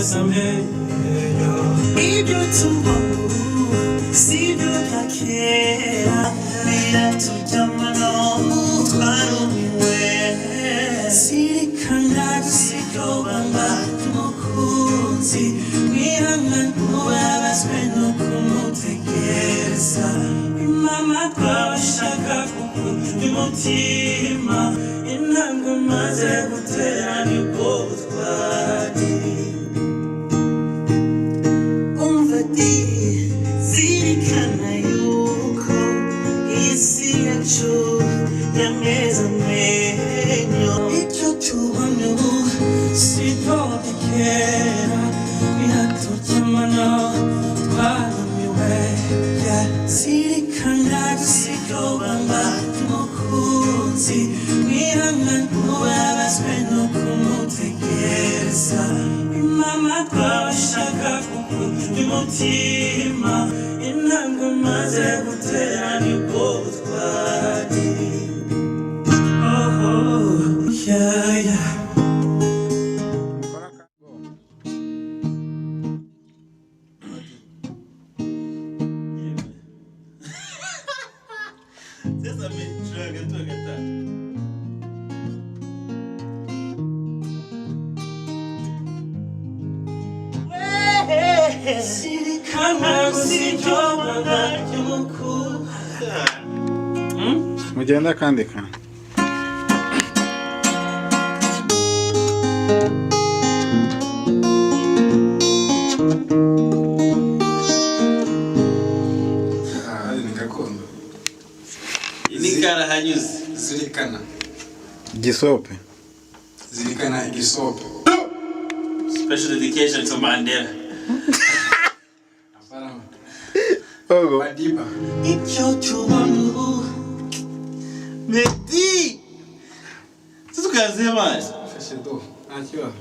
meglio. Ibyo tubaho sibyo byakera, biratujyamano twarumiwe. Zirikana sibyo banga umukunzi, wihangane ubabazwe no kumutegereza. Mama twabashaka kukugira umutima, intambwe maze gutera nibwo butwari. Umva di zirikana yuko isi yacu yameze amenyo. Icyo tubona ubu sibyo byakera, biratujyamano twarumiwe. Zirikana sibyo banga umukunzi, wihangane ubabazwe no kumutegereza. Mama twabashaka kukugira umutima, intambwe maze gutera nibwo butwari. Yeah, yeah. Sasa mimi tunaga tu agata. Zirikana sibyo banga umukunzi. Mugenda kandika. Inikara hanyuze. Zirikana. Gisope. Zirikana igisope. Special dedication to Mandela. Aparama. Ogo. Madiba. Icyo tubona Medi. Tutukaze mazi. Feshe do. Akiwa.